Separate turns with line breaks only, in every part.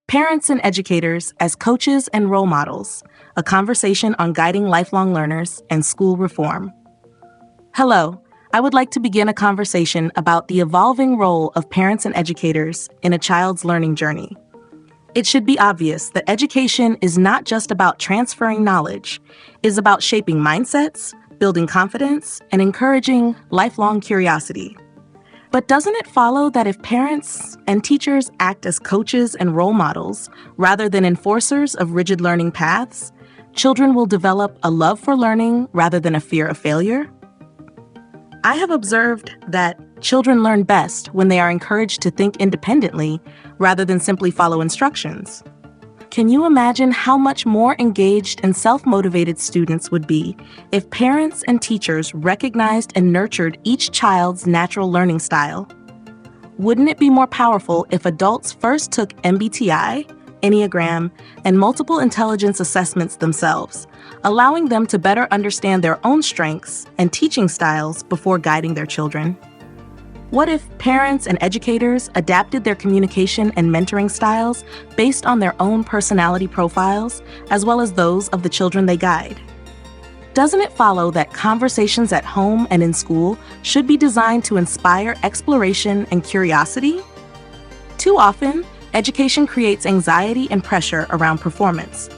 Parents and educators as coaches and role models, a conversation on guiding lifelong learners and school reform. Hello, I would like to begin a conversation about the evolving role of parents and educators in a child's learning journey. It should be obvious that education is not just about transferring knowledge, it is about shaping mindsets, building confidence, and encouraging lifelong curiosity. But doesn't it follow that if parents and teachers act as coaches and role models rather than enforcers of rigid learning paths, children will develop a love for learning rather than a fear of failure? I have observed that children learn best when they are encouraged to think independently rather than simply follow instructions. Can you imagine how much more engaged and self-motivated students would be if parents and teachers recognized and nurtured each child's natural learning style? Wouldn't it be more powerful if adults first took MBTI, Enneagram, and multiple intelligence assessments themselves, allowing them to better understand their own strengths and teaching styles before guiding their children? What if parents and educators adapted their communication and mentoring styles based on their own personality profiles, as well as those of the children they guide? Doesn't it follow that conversations at home and in school should be designed to inspire exploration and curiosity? Too often, education creates anxiety and pressure around performance,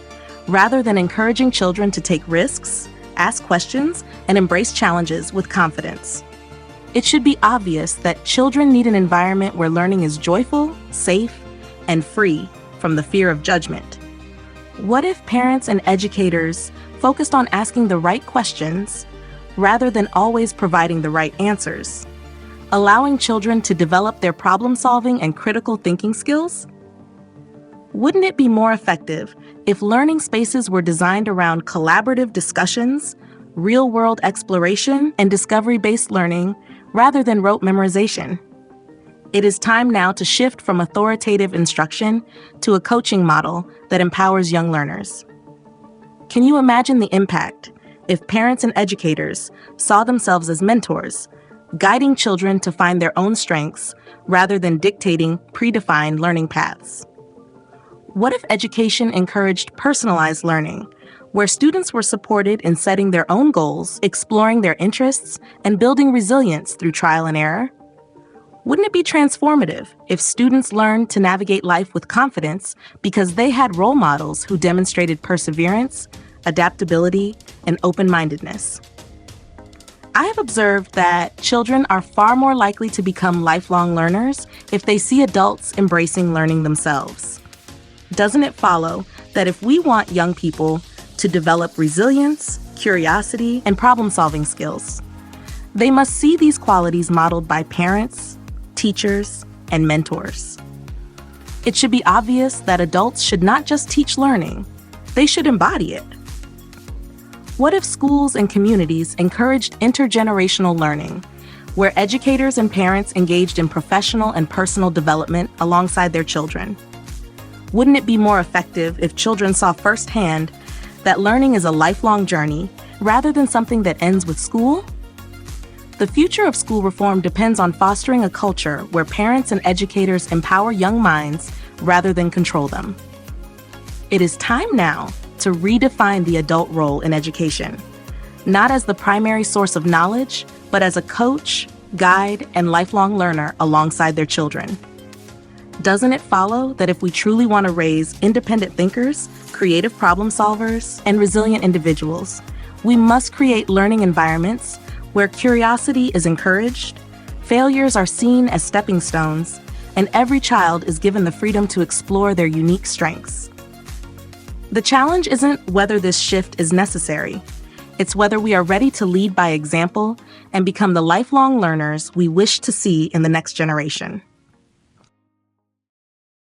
rather than encouraging children to take risks, ask questions, and embrace challenges with confidence. It should be obvious that children need an environment where learning is joyful, safe, and free from the fear of judgment. What if parents and educators focused on asking the right questions rather than always providing the right answers, allowing children to develop their problem-solving and critical thinking skills? Wouldn't it be more effective if learning spaces were designed around collaborative discussions, real-world exploration, and discovery-based learning rather than rote memorization? It is time now to shift from authoritative instruction to a coaching model that empowers young learners. Can you imagine the impact if parents and educators saw themselves as mentors, guiding children to find their own strengths rather than dictating predefined learning paths? What if education encouraged personalized learning, where students were supported in setting their own goals, exploring their interests, and building resilience through trial and error? Wouldn't it be transformative if students learned to navigate life with confidence because they had role models who demonstrated perseverance, adaptability, and open-mindedness? I have observed that children are far more likely to become lifelong learners if they see adults embracing learning themselves. Doesn't it follow that if we want young people to develop resilience, curiosity, and problem-solving skills, they must see these qualities modeled by parents, teachers, and mentors? It should be obvious that adults should not just teach learning, they should embody it. What if schools and communities encouraged intergenerational learning, where educators and parents engaged in professional and personal development alongside their children? Wouldn't it be more effective if children saw firsthand that learning is a lifelong journey rather than something that ends with school? The future of school reform depends on fostering a culture where parents and educators empower young minds rather than control them. It is time now to redefine the adult role in education, not as the primary source of knowledge, but as a coach, guide, and lifelong learner alongside their children. Doesn't it follow that if we truly want to raise independent thinkers, creative problem solvers, and resilient individuals, we must create learning environments where curiosity is encouraged, failures are seen as stepping stones, and every child is given the freedom to explore their unique strengths? The challenge isn't whether this shift is necessary. It's whether we are ready to lead by example and become the lifelong learners we wish to see in the next generation.